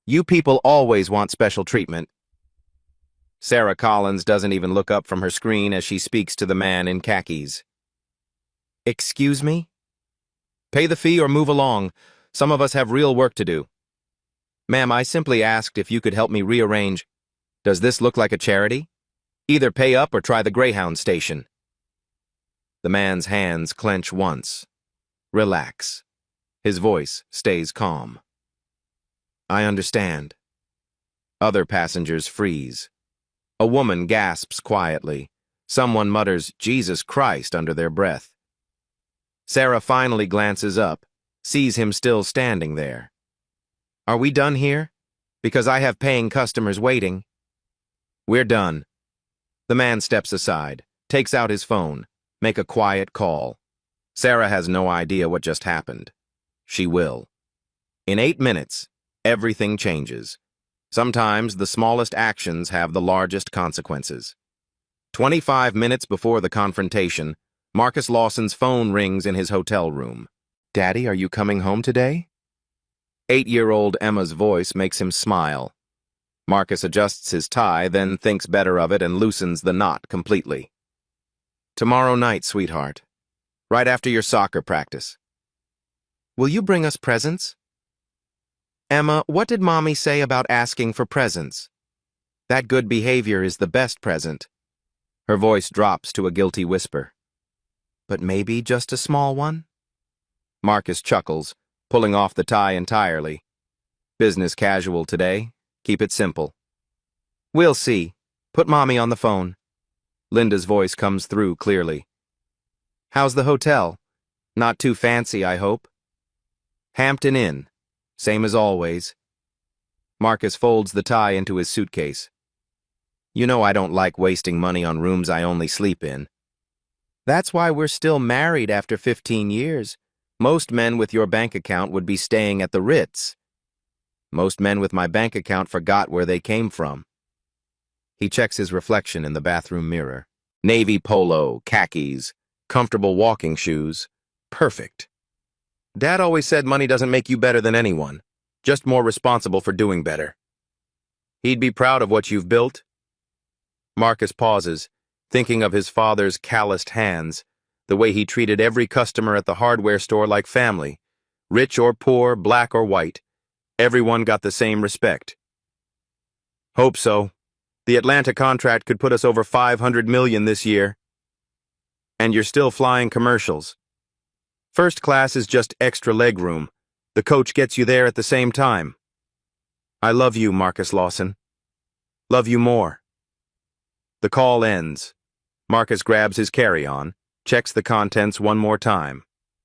You people always want special treatment. Sarah Collins doesn't even look up from her screen as she speaks to the man in khakis. Excuse me? Pay the fee or move along. Some of us have real work to do. Ma'am, I simply asked if you could help me rearrange. Does this look like a charity? Either pay up or try the Greyhound station. The man's hands clench once. Relax. His voice stays calm. I understand. Other passengers freeze. A woman gasps quietly. Someone mutters, Jesus Christ, under their breath. Sarah finally glances up, sees him still standing there. Are we done here? Because I have paying customers waiting. We're done. The man steps aside, takes out his phone, make a quiet call. Sarah has no idea what just happened. She will. In 8 minutes, everything changes. Sometimes the smallest actions have the largest consequences. 25 minutes before the confrontation, Marcus Lawson's phone rings in his hotel room. Daddy, are you coming home today? 8-year-old Emma's voice makes him smile. Marcus adjusts his tie, then thinks better of it and loosens the knot completely. Tomorrow night, sweetheart. Right after your soccer practice. Will you bring us presents? Emma, what did Mommy say about asking for presents? That good behavior is the best present. Her voice drops to a guilty whisper. But maybe just a small one? Marcus chuckles, pulling off the tie entirely. Business casual today. Keep it simple. We'll see. Put Mommy on the phone. Linda's voice comes through clearly. How's the hotel? Not too fancy, I hope. Hampton Inn. Same as always. Marcus folds the tie into his suitcase. You know I don't like wasting money on rooms I only sleep in. That's why we're still married after 15 years. Most men with your bank account would be staying at the Ritz. Most men with my bank account forgot where they came from. He checks his reflection in the bathroom mirror. Navy polo, khakis, comfortable walking shoes. Perfect. Dad always said money doesn't make you better than anyone, just more responsible for doing better. He'd be proud of what you've built. Marcus pauses, thinking of his father's calloused hands, the way he treated every customer at the hardware store like family, rich or poor, black or white. Everyone got the same respect. Hope so. The Atlanta contract could put us over $500 million this year. And you're still flying commercials. First class is just extra legroom. The coach gets you there at the same time. I love you, Marcus Lawson. Love you more. The call ends. Marcus grabs his carry-on, checks the contents one more time.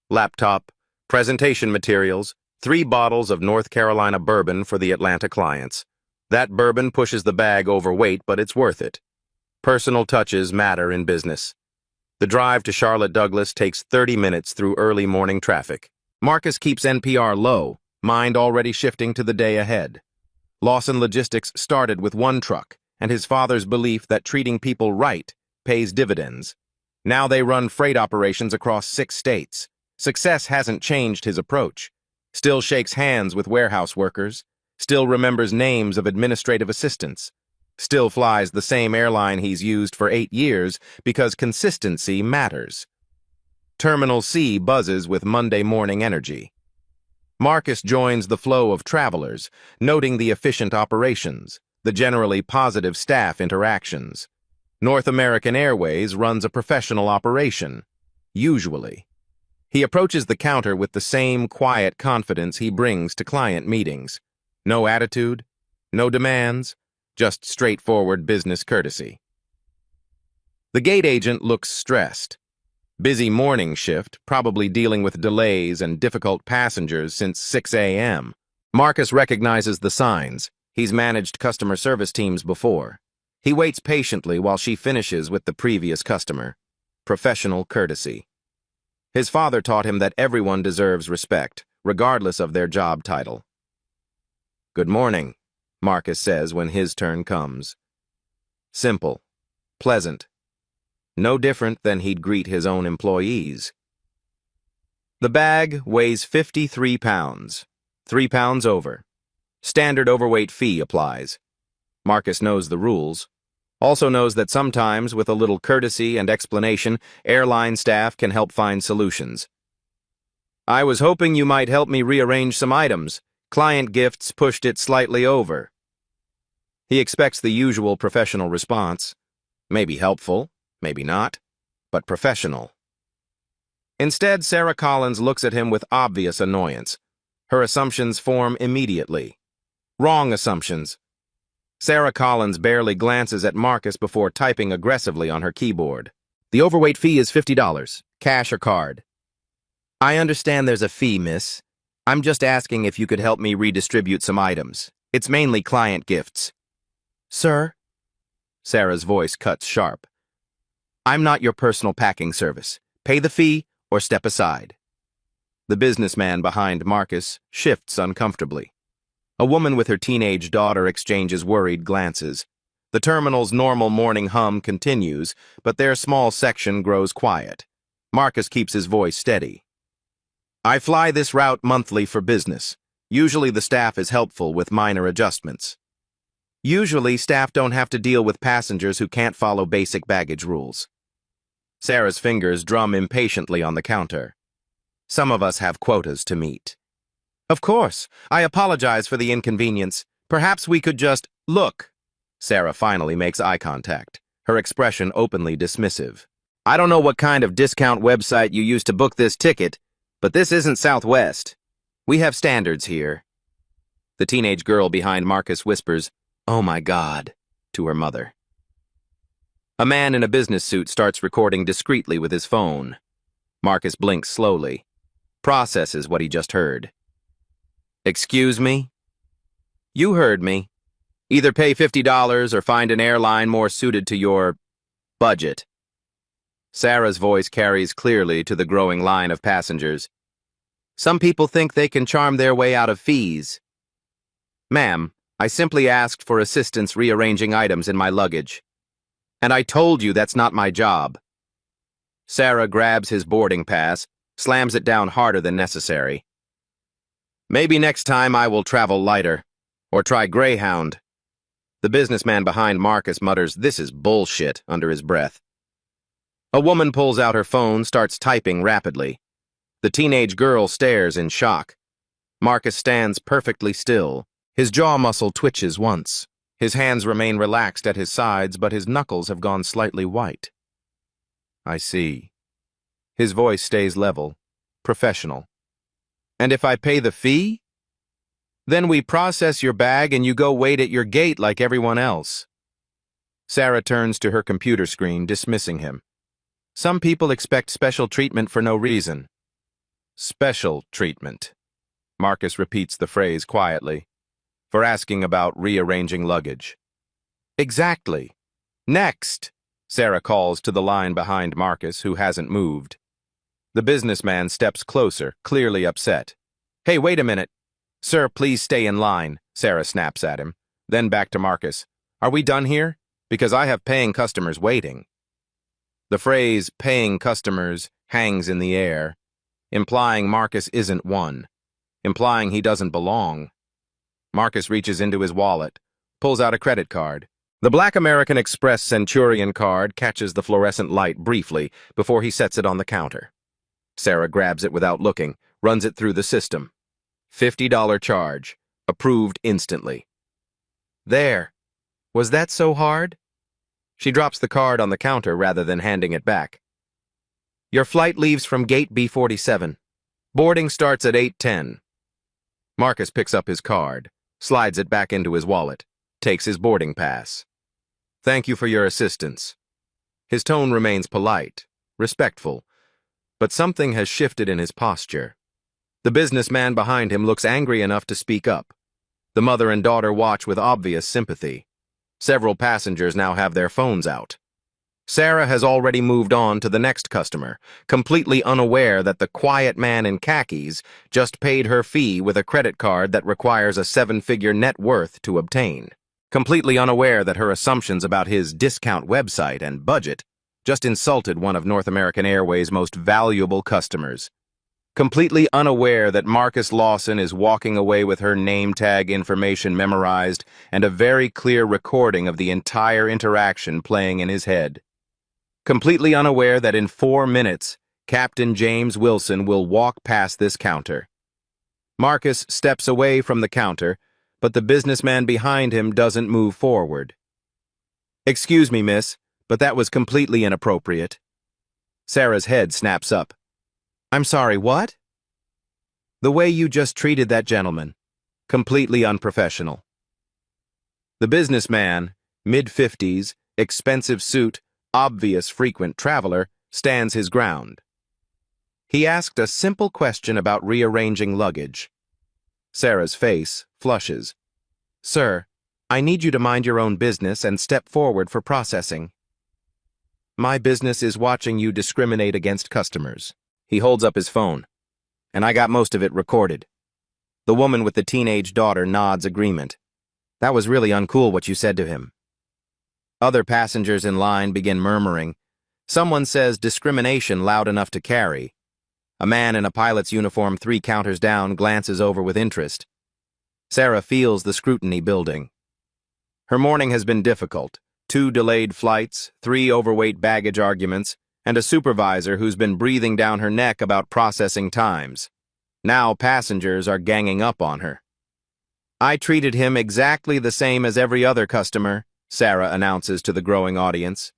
Laptop, presentation materials, 3 bottles of North Carolina bourbon for the Atlanta clients. That bourbon pushes the bag overweight, but it's worth it. Personal touches matter in business. The drive to Charlotte Douglas takes 30 minutes through early morning traffic. Marcus keeps NPR low, mind already shifting to the day ahead. Lawson Logistics started with 1 truck, and his father's belief that treating people right pays dividends. Now they run freight operations across 6 states. Success hasn't changed his approach. Still shakes hands with warehouse workers. Still remembers names of administrative assistants. Still flies the same airline he's used for 8 years because consistency matters. Terminal C buzzes with Monday morning energy. Marcus joins the flow of travelers, noting the efficient operations, the generally positive staff interactions. North American Airways runs a professional operation, usually. He approaches the counter with the same quiet confidence he brings to client meetings. No attitude, no demands, just straightforward business courtesy. The gate agent looks stressed. Busy morning shift, probably dealing with delays and difficult passengers since 6 a.m. Marcus recognizes the signs. He's managed customer service teams before. He waits patiently while she finishes with the previous customer. Professional courtesy. His father taught him that everyone deserves respect, regardless of their job title. Good morning, Marcus says when his turn comes. Simple. Pleasant. No different than he'd greet his own employees. The bag weighs 53 pounds, 3 pounds over. Standard overweight fee applies. Marcus knows the rules. Also knows that sometimes, with a little courtesy and explanation, airline staff can help find solutions. I was hoping you might help me rearrange some items. Client gifts pushed it slightly over. He expects the usual professional response. Maybe helpful, maybe not, but professional. Instead, Sarah Collins looks at him with obvious annoyance. Her assumptions form immediately. Wrong assumptions. Sarah Collins barely glances at Marcus before typing aggressively on her keyboard. The overweight fee is $50, cash or card. I understand there's a fee, miss. I'm just asking if you could help me redistribute some items. It's mainly client gifts. Sir? Sarah's voice cuts sharp. I'm not your personal packing service. Pay the fee or step aside. The businessman behind Marcus shifts uncomfortably. A woman with her teenage daughter exchanges worried glances. The terminal's normal morning hum continues, but their small section grows quiet. Marcus keeps his voice steady. I fly this route monthly for business. Usually the staff is helpful with minor adjustments. Usually staff don't have to deal with passengers who can't follow basic baggage rules. Sarah's fingers drum impatiently on the counter. Some of us have quotas to meet. Of course, I apologize for the inconvenience. Perhaps we could just look. Sarah finally makes eye contact, her expression openly dismissive. I don't know what kind of discount website you used to book this ticket, but this isn't Southwest. We have standards here. The teenage girl behind Marcus whispers, "Oh my God," to her mother. A man in a business suit starts recording discreetly with his phone. Marcus blinks slowly, processes what he just heard. Excuse me? You heard me. Either pay $50 or find an airline more suited to your budget. Sarah's voice carries clearly to the growing line of passengers. Some people think they can charm their way out of fees. Ma'am, I simply asked for assistance rearranging items in my luggage. And I told you that's not my job. Sarah grabs his boarding pass, slams it down harder than necessary. Maybe next time I will travel lighter, or try Greyhound. The businessman behind Marcus mutters, "This is bullshit," under his breath. A woman pulls out her phone, starts typing rapidly. The teenage girl stares in shock. Marcus stands perfectly still. His jaw muscle twitches once. His hands remain relaxed at his sides, but his knuckles have gone slightly white. I see. His voice stays level, professional. And if I pay the fee? Then we process your bag and you go wait at your gate like everyone else. Sarah turns to her computer screen, dismissing him. Some people expect special treatment for no reason. Special treatment. Marcus repeats the phrase quietly, for asking about rearranging luggage. Exactly. Next, Sarah calls to the line behind Marcus, who hasn't moved. The businessman steps closer, clearly upset. Hey, wait a minute. Sir, please stay in line, Sarah snaps at him. Then back to Marcus. Are we done here? Because I have paying customers waiting. The phrase paying customers hangs in the air, implying Marcus isn't one, implying he doesn't belong. Marcus reaches into his wallet, pulls out a credit card. The Black American Express Centurion card catches the fluorescent light briefly before he sets it on the counter. Sarah grabs it without looking, runs it through the system. $50 charge, approved instantly. There. Was that so hard? She drops the card on the counter rather than handing it back. Your flight leaves from gate B47. Boarding starts at 8:10. Marcus picks up his card, slides it back into his wallet, takes his boarding pass. Thank you for your assistance. His tone remains polite, respectful, but something has shifted in his posture. The businessman behind him looks angry enough to speak up. The mother and daughter watch with obvious sympathy. Several passengers now have their phones out. Sarah has already moved on to the next customer, completely unaware that the quiet man in khakis just paid her fee with a credit card that requires a 7-figure net worth to obtain. Completely unaware that her assumptions about his discount website and budget just insulted one of North American Airways' most valuable customers. completely unaware that Marcus Lawson is walking away with her name tag information memorized and a very clear recording of the entire interaction playing in his head. Completely unaware that in 4 minutes, Captain James Wilson will walk past this counter. Marcus steps away from the counter, but the businessman behind him doesn't move forward. "Excuse me, miss, but that was completely inappropriate." Sarah's head snaps up. "I'm sorry, what?" "The way you just treated that gentleman. Completely unprofessional." The businessman, mid-50s, expensive suit, obvious frequent traveler, stands his ground. He asked a simple question about rearranging luggage. Sarah's face flushes. "Sir, I need you to mind your own business and step forward for processing." "My business is watching you discriminate against customers." He holds up his phone. "And I got most of it recorded." The woman with the teenage daughter nods agreement. "That was really uncool what you said to him." Other passengers in line begin murmuring. Someone says discrimination loud enough to carry. A man in a pilot's uniform 3 counters down glances over with interest. Sarah feels the scrutiny building. Her morning has been difficult. 2 delayed flights, 3 overweight baggage arguments, and a supervisor who's been breathing down her neck about processing times. Now passengers are ganging up on her. "I treated him exactly the same as every other customer," Sarah announces to the growing audience.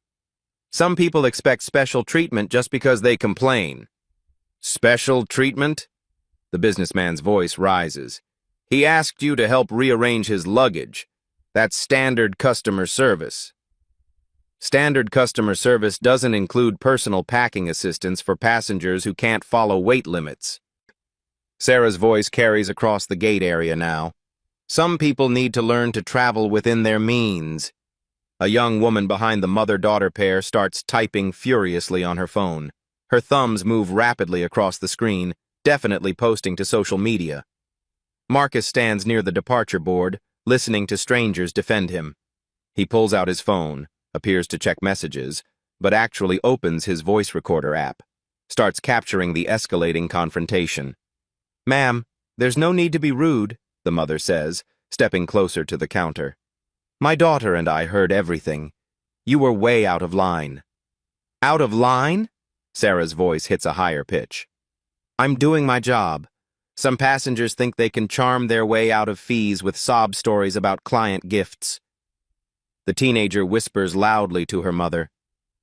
"Some people expect special treatment just because they complain." "Special treatment?" The businessman's voice rises. "He asked you to help rearrange his luggage. That's standard customer service." Standard customer service doesn't include personal packing assistance for passengers who can't follow weight limits. Sarah's voice carries across the gate area now. "Some people need to learn to travel within their means." A young woman behind the mother-daughter pair starts typing furiously on her phone. Her thumbs move rapidly across the screen, definitely posting to social media. Marcus stands near the departure board, listening to strangers defend him. He pulls out his phone, appears to check messages, but actually opens his voice recorder app, starts capturing the escalating confrontation. "Ma'am, there's no need to be rude," the mother says, stepping closer to the counter. "My daughter and I heard everything. You were way out of line." "Out of line?" Sarah's voice hits a higher pitch. "I'm doing my job. Some passengers think they can charm their way out of fees with sob stories about client gifts." The teenager whispers loudly to her mother,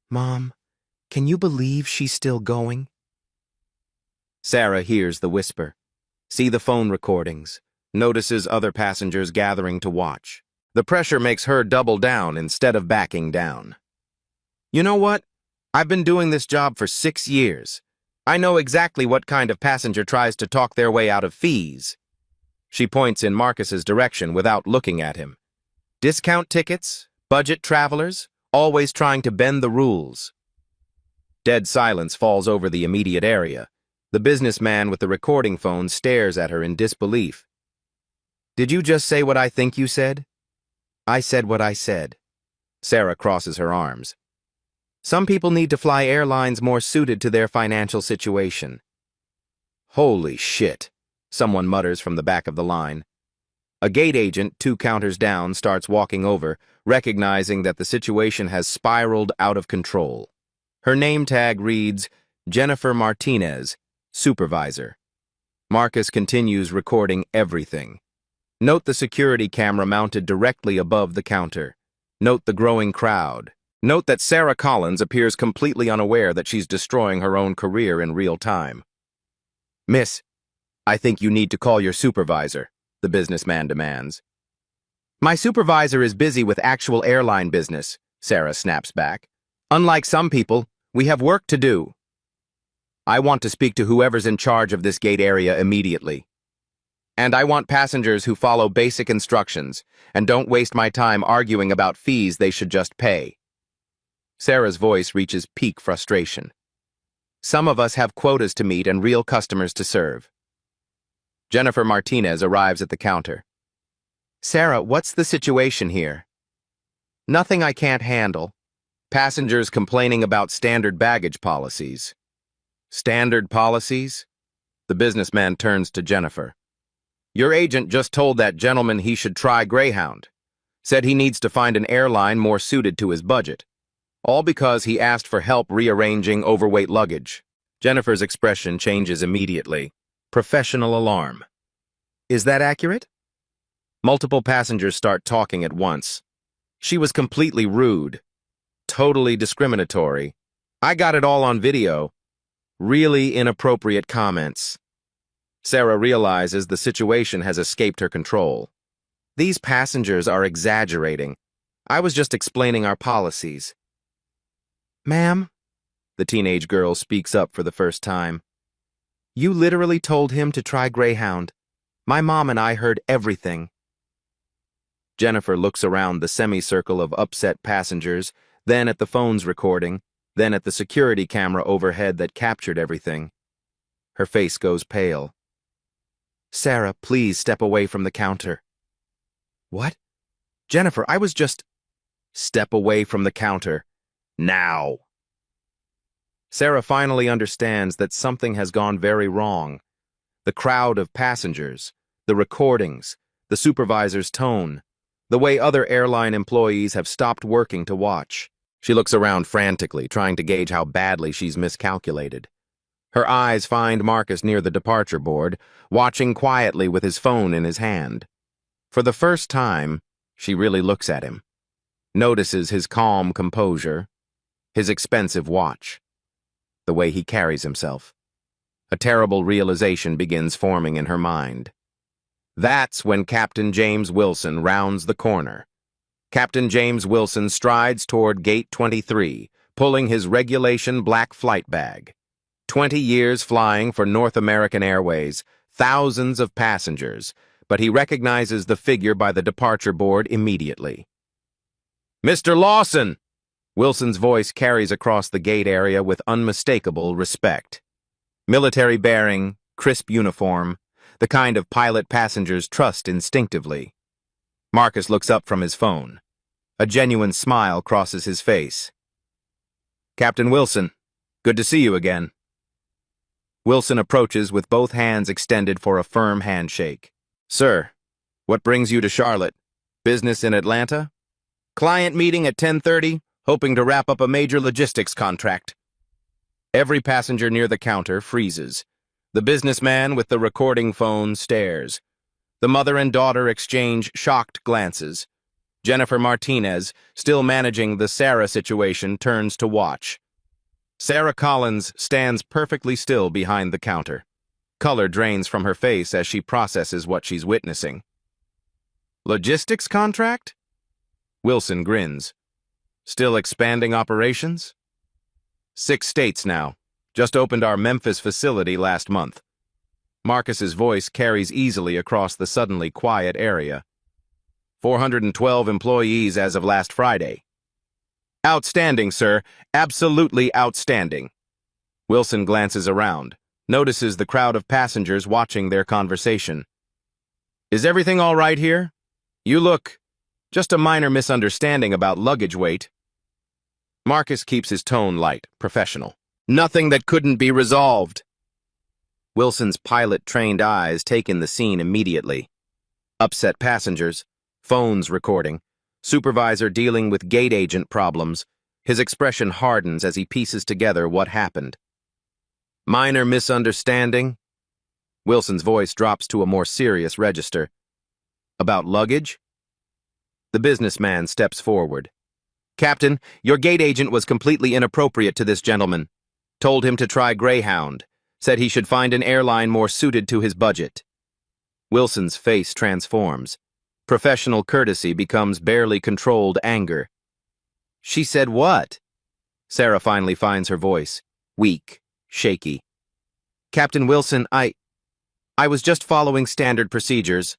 "Mom, can you believe she's still going?" Sarah hears the whisper, sees the phone recordings, notices other passengers gathering to watch. The pressure makes her double down instead of backing down. "You know what? I've been doing this job for 6 years. I know exactly what kind of passenger tries to talk their way out of fees." She points in Marcus's direction without looking at him. "Discount tickets, budget travelers, always trying to bend the rules." Dead silence falls over the immediate area. The businessman with the recording phone stares at her in disbelief. "Did you just say what I think you said?" "I said what I said." Sarah crosses her arms. "Some people need to fly airlines more suited to their financial situation." "Holy shit," someone mutters from the back of the line. A gate agent, 2 counters down, starts walking over, recognizing that the situation has spiraled out of control. Her name tag reads, Jennifer Martinez, Supervisor. Marcus continues recording everything. Note the security camera mounted directly above the counter. Note the growing crowd. Note that Sarah Collins appears completely unaware that she's destroying her own career in real time. "Miss, I think you need to call your supervisor," the businessman demands. "My supervisor is busy with actual airline business," Sarah snaps back. "Unlike some people, we have work to do." "I want to speak to whoever's in charge of this gate area immediately. And I want passengers who follow basic instructions and don't waste my time arguing about fees they should just pay." Sarah's voice reaches peak frustration. "Some of us have quotas to meet and real customers to serve." Jennifer Martinez arrives at the counter. "Sarah, what's the situation here?" "Nothing I can't handle. Passengers complaining about standard baggage policies." "Standard policies?" The businessman turns to Jennifer. Your agent just told that gentleman he should try Greyhound. Said he needs to find an airline more suited to his budget. All because he asked for help rearranging overweight luggage. Jennifer's expression changes immediately. Professional alarm. Is that accurate? Multiple passengers start talking at once. She was completely rude. Totally discriminatory. I got it all on video. Really inappropriate comments. Sarah realizes the situation has escaped her control. These passengers are exaggerating. I was just explaining our policies. Ma'am, the teenage girl speaks up for the first time. You literally told him to try Greyhound. My mom and I heard everything. Jennifer looks around the semicircle of upset passengers, then at the phone's recording, then at the security camera overhead that captured everything. Her face goes pale. Sarah, please step away from the counter. What? Jennifer, I was just... Step away from the counter. Now. Sarah finally understands that something has gone very wrong. The crowd of passengers, the recordings, the supervisor's tone, the way other airline employees have stopped working to watch. She looks around frantically, trying to gauge how badly she's miscalculated. Her eyes find Marcus near the departure board, watching quietly with his phone in his hand. For the first time, she really looks at him, notices his calm composure, his expensive watch, the way he carries himself. A terrible realization begins forming in her mind. That's when Captain James Wilson rounds the corner. Captain James Wilson strides toward Gate 23, pulling his regulation black flight bag. 20 years flying for North American Airways, thousands of passengers, but he recognizes the figure by the departure board immediately. Mr. Lawson! Wilson's voice carries across the gate area with unmistakable respect. Military bearing, crisp uniform, the kind of pilot passengers trust instinctively. Marcus looks up from his phone. A genuine smile crosses his face. Captain Wilson, good to see you again. Wilson approaches with both hands extended for a firm handshake. Sir, what brings you to Charlotte? Business in Atlanta? Client meeting at 10:30, hoping to wrap up a major logistics contract. Every passenger near the counter freezes. The businessman with the recording phone stares. The mother and daughter exchange shocked glances. Jennifer Martinez, still managing the Sarah situation, turns to watch. Sarah Collins stands perfectly still behind the counter. Color drains from her face as she processes what she's witnessing. Logistics contract? Wilson grins. Still expanding operations? 6 states now. Just opened our Memphis facility last month. Marcus's voice carries easily across the suddenly quiet area. 412 employees as of last Friday. Outstanding, sir. Absolutely outstanding. Wilson glances around, notices the crowd of passengers watching their conversation. Is everything all right here? You look... Just a minor misunderstanding about luggage weight. Marcus keeps his tone light, professional. Nothing that couldn't be resolved. Wilson's pilot-trained eyes take in the scene immediately. Upset passengers, phones recording, supervisor dealing with gate agent problems. His expression hardens as he pieces together what happened. Minor misunderstanding? Wilson's voice drops to a more serious register. About luggage? The businessman steps forward. Captain, your gate agent was completely inappropriate to this gentleman. Told him to try Greyhound. Said he should find an airline more suited to his budget. Wilson's face transforms. Professional courtesy becomes barely controlled anger. She said what? Sarah finally finds her voice, weak, shaky. Captain Wilson, I was just following standard procedures.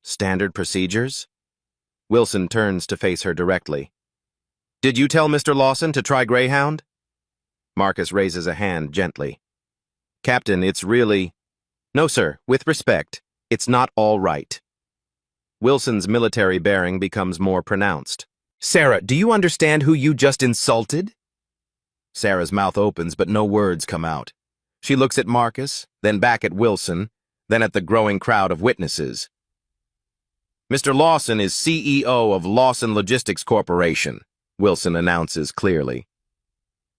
Standard procedures? Wilson turns to face her directly. Did you tell Mr. Lawson to try Greyhound? Marcus raises a hand gently. Captain, it's really... No, sir, with respect, it's not all right. Wilson's military bearing becomes more pronounced. Sarah, do you understand who you just insulted? Sarah's mouth opens, but no words come out. She looks at Marcus, then back at Wilson, then at the growing crowd of witnesses. Mr. Lawson is CEO of Lawson Logistics Corporation, Wilson announces clearly.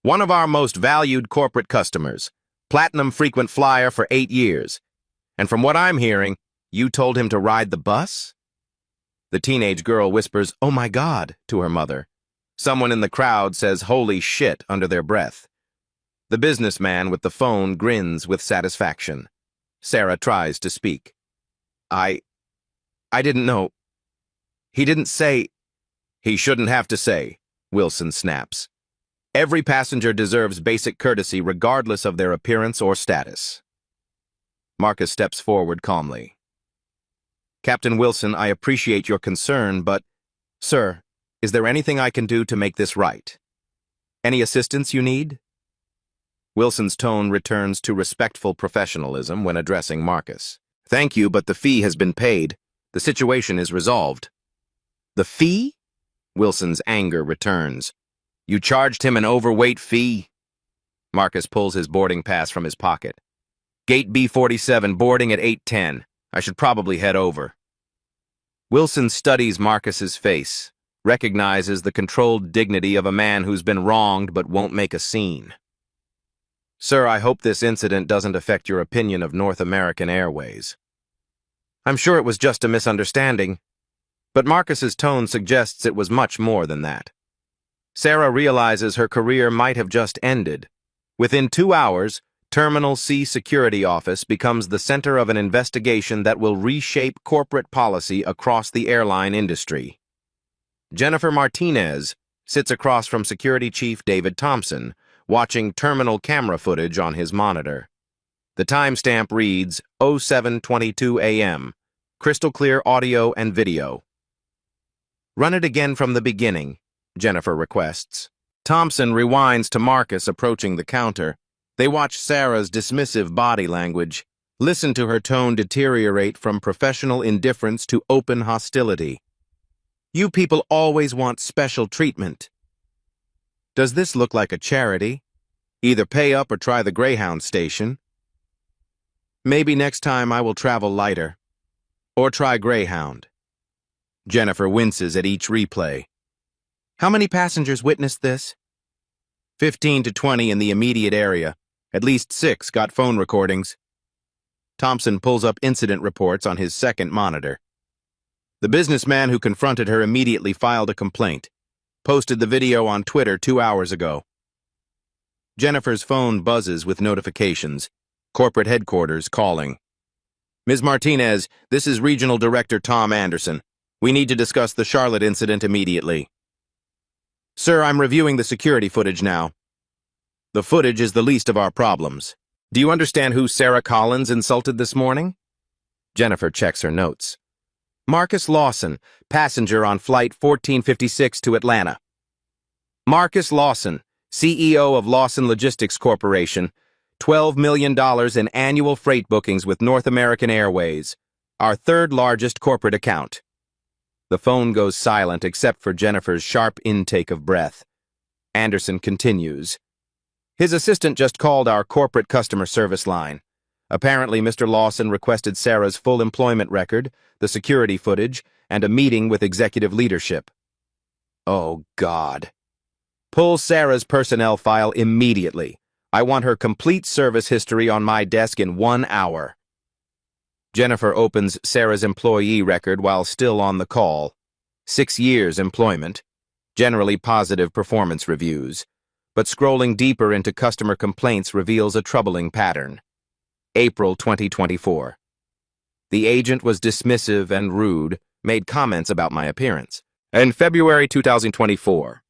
One of our most valued corporate customers, platinum frequent flyer for 8 years. And from what I'm hearing, you told him to ride the bus? The teenage girl whispers, "Oh my God," to her mother. Someone in the crowd says, "Holy shit," under their breath. The businessman with the phone grins with satisfaction. Sarah tries to speak. I didn't know. He didn't say. He shouldn't have to say, Wilson snaps. Every passenger deserves basic courtesy regardless of their appearance or status. Marcus steps forward calmly. Captain Wilson, I appreciate your concern, but, sir, is there anything I can do to make this right? Any assistance you need? Wilson's tone returns to respectful professionalism when addressing Marcus. Thank you, but the fee has been paid. The situation is resolved. The fee? Wilson's anger returns. You charged him an overweight fee? Marcus pulls his boarding pass from his pocket. Gate B47, boarding at 8:10. I should probably head over. Wilson studies Marcus's face, recognizes the controlled dignity of a man who's been wronged but won't make a scene. Sir, I hope this incident doesn't affect your opinion of North American Airways. I'm sure it was just a misunderstanding, but Marcus's tone suggests it was much more than that. Sarah realizes her career might have just ended. Within 2 hours, Terminal C Security Office becomes the center of an investigation that will reshape corporate policy across the airline industry. Jennifer Martinez sits across from Security Chief David Thompson, watching terminal camera footage on his monitor. The timestamp reads 07:22 a.m., crystal clear audio and video. Run it again from the beginning, Jennifer requests. Thompson rewinds to Marcus approaching the counter. They watch Sarah's dismissive body language, listen to her tone deteriorate from professional indifference to open hostility. You people always want special treatment. Does this look like a charity? Either pay up or try the Greyhound station. Maybe next time I will travel lighter. Or try Greyhound. Jennifer winces at each replay. How many passengers witnessed this? 15 to 20 in the immediate area. At least 6 got phone recordings. Thompson pulls up incident reports on his second monitor. The businessman who confronted her immediately filed a complaint. Posted the video on Twitter 2 hours ago. Jennifer's phone buzzes with notifications. Corporate headquarters calling. Ms. Martinez, this is Regional Director Tom Anderson. We need to discuss the Charlotte incident immediately. Sir, I'm reviewing the security footage now. The footage is the least of our problems. Do you understand who Sarah Collins insulted this morning? Jennifer checks her notes. Marcus Lawson, passenger on Flight 1456 to Atlanta. Marcus Lawson, CEO of Lawson Logistics Corporation, $12 million in annual freight bookings with North American Airways, our third largest corporate account. The phone goes silent except for Jennifer's sharp intake of breath. Anderson continues. His assistant just called our corporate customer service line. Apparently, Mr. Lawson requested Sarah's full employment record, the security footage, and a meeting with executive leadership. Oh, God. Pull Sarah's personnel file immediately. I want her complete service history on my desk in 1 hour. Jennifer opens Sarah's employee record while still on the call. 6 years employment, generally positive performance reviews, but scrolling deeper into customer complaints reveals a troubling pattern. April 2024. The agent was dismissive and rude, made comments about my appearance. In February 2024.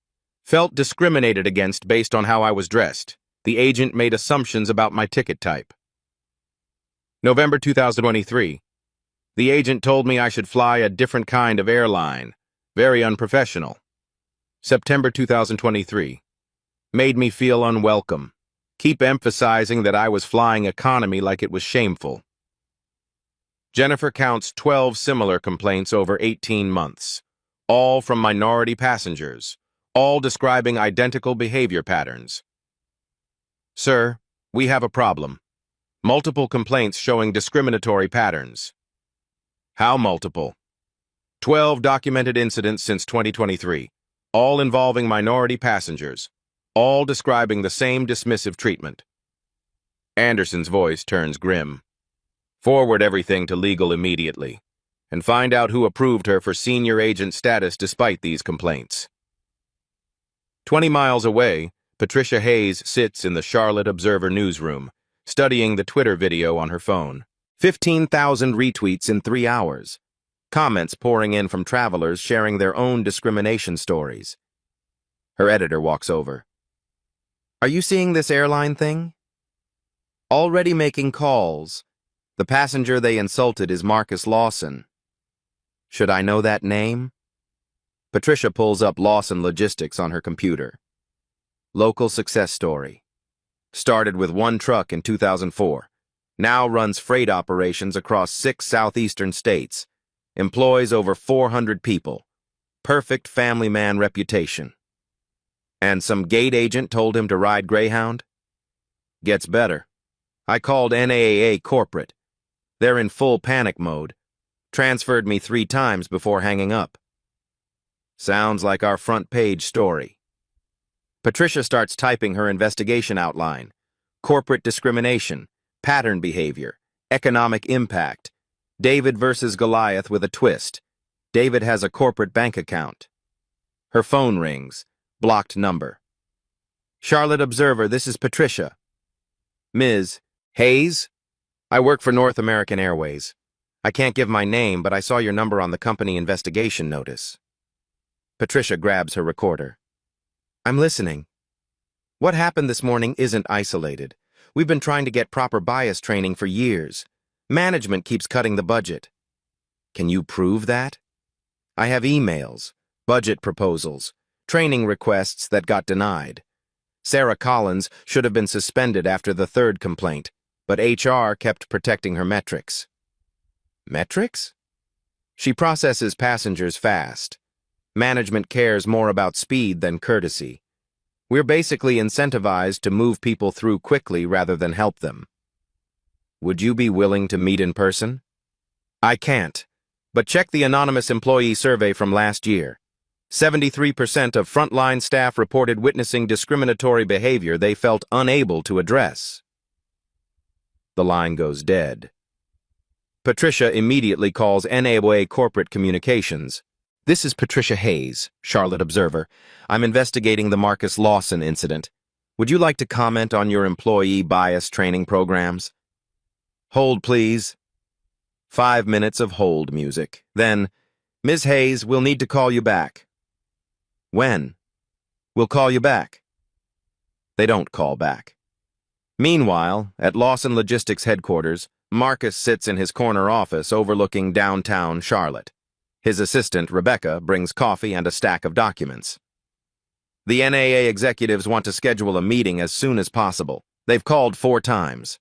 Felt discriminated against based on how I was dressed. The agent made assumptions about my ticket type. November 2023. The agent told me I should fly a different kind of airline. Very unprofessional. September 2023. Made me feel unwelcome. Keep emphasizing that I was flying economy like it was shameful. Jennifer counts 12 similar complaints over 18 months, all from minority passengers, all describing identical behavior patterns. Sir, we have a problem. Multiple complaints showing discriminatory patterns. How multiple? 12 documented incidents since 2023, all involving minority passengers, all describing the same dismissive treatment. Anderson's voice turns grim. Forward everything to legal immediately, and find out who approved her for senior agent status despite these complaints. 20 miles away, Patricia Hayes sits in the Charlotte Observer newsroom, studying the Twitter video on her phone. 15,000 retweets in 3 hours. Comments pouring in from travelers sharing their own discrimination stories. Her editor walks over. Are you seeing this airline thing? Already making calls. The passenger they insulted is Marcus Lawson. Should I know that name? Patricia pulls up Lawson Logistics on her computer. Local success story. Started with 1 truck in 2004. Now runs freight operations across 6 southeastern states. Employs over 400 people. Perfect family man reputation. And some gate agent told him to ride Greyhound? Gets better. I called NAAA corporate. They're in full panic mode. Transferred me 3 times before hanging up. Sounds like our front page story. Patricia starts typing her investigation outline. Corporate discrimination, pattern behavior, economic impact. David versus Goliath with a twist. David has a corporate bank account. Her phone rings. Blocked number. Charlotte Observer, this is Patricia. Ms. Hayes? I work for North American Airways. I can't give my name, but I saw your number on the company investigation notice. Patricia grabs her recorder. I'm listening. What happened this morning isn't isolated. We've been trying to get proper bias training for years. Management keeps cutting the budget. Can you prove that? I have emails, budget proposals, training requests that got denied. Sarah Collins should have been suspended after the 3rd complaint, but HR kept protecting her metrics. Metrics? She processes passengers fast. Management cares more about speed than courtesy. We're basically incentivized to move people through quickly rather than help them. Would you be willing to meet in person? I can't, but check the anonymous employee survey from last year. 73% of frontline staff reported witnessing discriminatory behavior they felt unable to address. The line goes dead. Patricia immediately calls NAAA Corporate Communications. This is Patricia Hayes, Charlotte Observer. I'm investigating the Marcus Lawson incident. Would you like to comment on your employee bias training programs? Hold, please. 5 minutes of hold music. Then, Ms. Hayes, we'll need to call you back. When? We'll call you back. They don't call back. Meanwhile, at Lawson Logistics headquarters, Marcus sits in his corner office overlooking downtown Charlotte. His assistant, Rebecca, brings coffee and a stack of documents. The NAA executives want to schedule a meeting as soon as possible. They've called 4 times.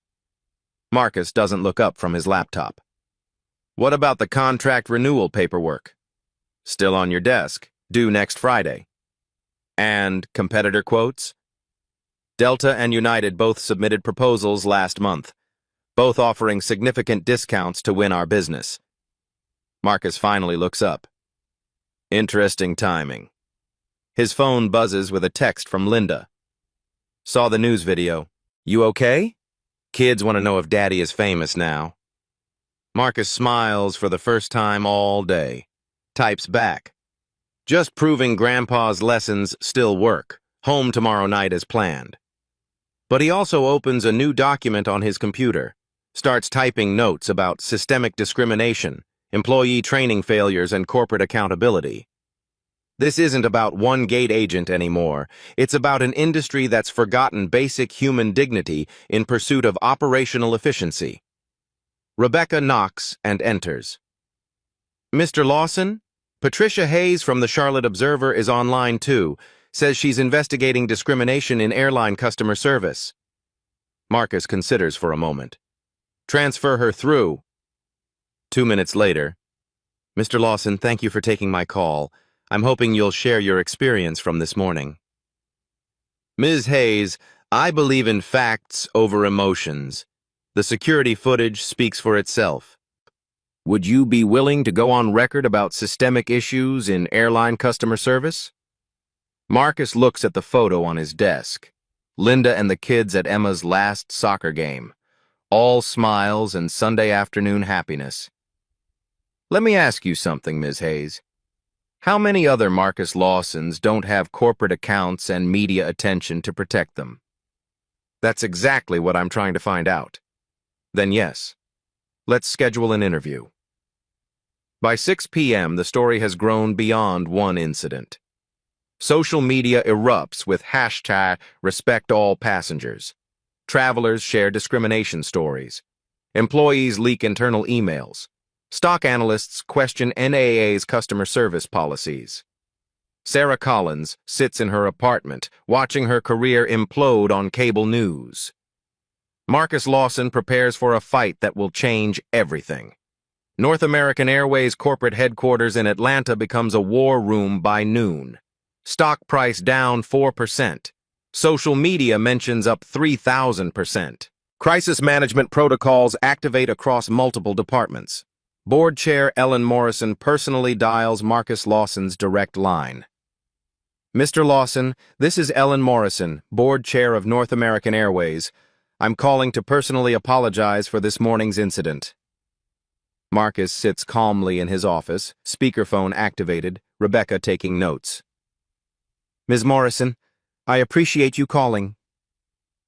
Marcus doesn't look up from his laptop. What about the contract renewal paperwork? Still on your desk, due next Friday. And competitor quotes? Delta and United both submitted proposals last month, both offering significant discounts to win our business. Marcus finally looks up. Interesting timing. His phone buzzes with a text from Linda. Saw the news video. You okay? Kids want to know if Daddy is famous now. Marcus smiles for the first time all day. Types back. Just proving Grandpa's lessons still work. Home tomorrow night as planned. But he also opens a new document on his computer. Starts typing notes about systemic discrimination, employee training failures, and corporate accountability. This isn't about one gate agent anymore. It's about an industry that's forgotten basic human dignity in pursuit of operational efficiency. Rebecca knocks and enters. Mr. Lawson? Patricia Hayes from the Charlotte Observer is online too. Says she's investigating discrimination in airline customer service. Marcus considers for a moment. Transfer her through. 2 minutes later. Mr. Lawson, thank you for taking my call. I'm hoping you'll share your experience from this morning. Ms. Hayes, I believe in facts over emotions. The security footage speaks for itself. Would you be willing to go on record about systemic issues in airline customer service? Marcus looks at the photo on his desk. Linda and the kids at Emma's last soccer game. All smiles and Sunday afternoon happiness. Let me ask you something, Ms. Hayes. How many other Marcus Lawsons don't have corporate accounts and media attention to protect them? That's exactly what I'm trying to find out. Then yes, let's schedule an interview. By 6 p.m., the story has grown beyond one incident. Social media erupts with hashtag #RespectAllPassengers. Travelers share discrimination stories. Employees leak internal emails. Stock analysts question NAA's customer service policies. Sarah Collins sits in her apartment, watching her career implode on cable news. Marcus Lawson prepares for a fight that will change everything. North American Airways corporate headquarters in Atlanta becomes a war room by noon. Stock price down 4%. Social media mentions up 3,000%. Crisis management protocols activate across multiple departments. Board Chair Ellen Morrison personally dials Marcus Lawson's direct line. Mr. Lawson, this is Ellen Morrison, Board Chair of North American Airways. I'm calling to personally apologize for this morning's incident. Marcus sits calmly in his office, speakerphone activated, Rebecca taking notes. Ms. Morrison, I appreciate you calling.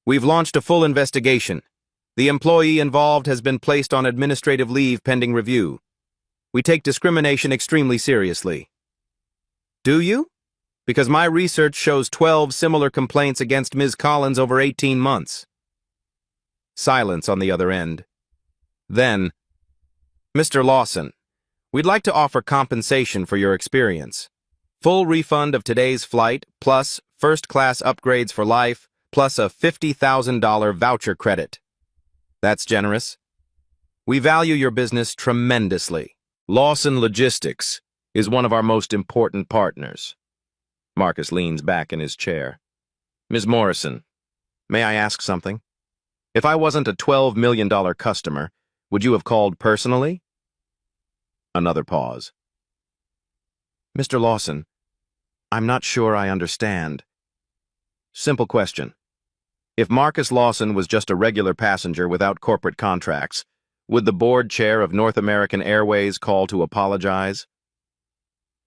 We've launched a full investigation. The employee involved has been placed on administrative leave pending review. We take discrimination extremely seriously. Do you? Because my research shows 12 similar complaints against Ms. Collins over 18 months. Silence on the other end. Then, Mr. Lawson, we'd like to offer compensation for your experience. Full refund of today's flight, plus first-class upgrades for life, plus a $50,000 voucher credit. That's generous. We value your business tremendously. Lawson Logistics is one of our most important partners. Marcus leans back in his chair. Ms. Morrison, may I ask something? If I wasn't a $12 million customer, would you have called personally? Another pause. Mr. Lawson, I'm not sure I understand. Simple question. If Marcus Lawson was just a regular passenger without corporate contracts, would the board chair of North American Airways call to apologize?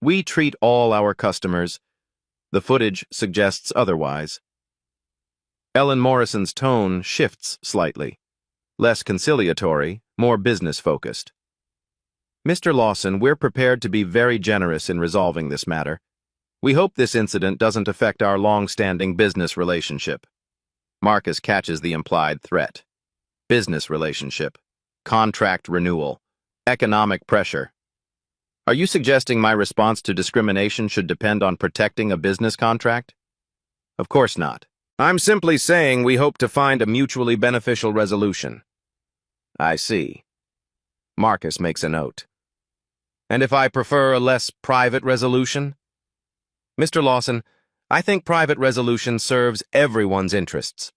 We treat all our customers. The footage suggests otherwise. Ellen Morrison's tone shifts slightly. Less conciliatory, more business-focused. Mr. Lawson, we're prepared to be very generous in resolving this matter. We hope this incident doesn't affect our long-standing business relationship. Marcus catches the implied threat. Business relationship. Contract renewal. Economic pressure. Are you suggesting my response to discrimination should depend on protecting a business contract? Of course not. I'm simply saying we hope to find a mutually beneficial resolution. I see. Marcus makes a note. And if I prefer a less private resolution? Mr. Lawson, I think private resolution serves everyone's interests.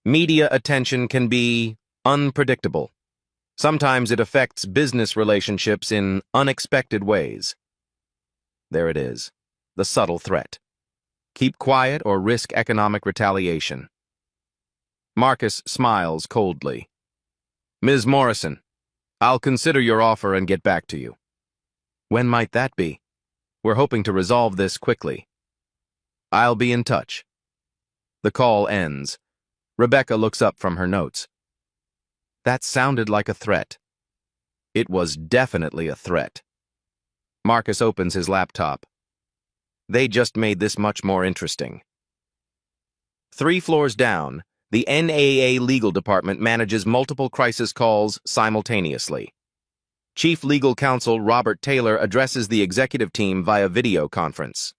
Media attention can be unpredictable. Sometimes it affects business relationships in unexpected ways. There it is, the subtle threat. Keep quiet or risk economic retaliation. Marcus smiles coldly. Ms. Morrison, I'll consider your offer and get back to you. When might that be? We're hoping to resolve this quickly. I'll be in touch. The call ends. Rebecca looks up from her notes. That sounded like a threat. It was definitely a threat. Marcus opens his laptop. They just made this much more interesting. 3 floors down, the NAA legal department manages multiple crisis calls simultaneously. Chief Legal Counsel Robert Taylor addresses the executive team via video conference.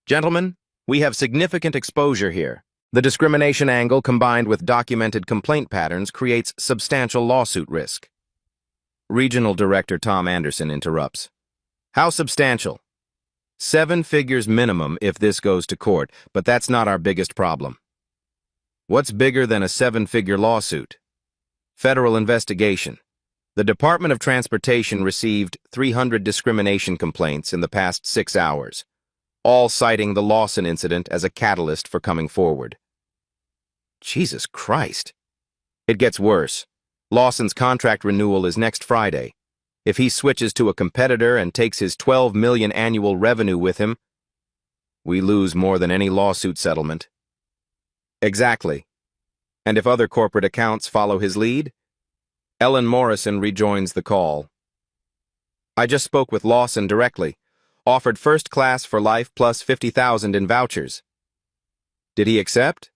Gentlemen, we have significant exposure here. The discrimination angle combined with documented complaint patterns creates substantial lawsuit risk. Regional Director Tom Anderson interrupts. How substantial? 7 figures minimum if this goes to court, but that's not our biggest problem. What's bigger than a 7-figure lawsuit? Federal investigation. The Department of Transportation received 300 discrimination complaints in the past 6 hours, all citing the Lawson incident as a catalyst for coming forward. Jesus Christ. It gets worse. Lawson's contract renewal is next Friday. If he switches to a competitor and takes his $12 million annual revenue with him, we lose more than any lawsuit settlement. Exactly. And if other corporate accounts follow his lead? Ellen Morrison rejoins the call. I just spoke with Lawson directly. Offered first class for life plus $50,000 in vouchers. Did he accept?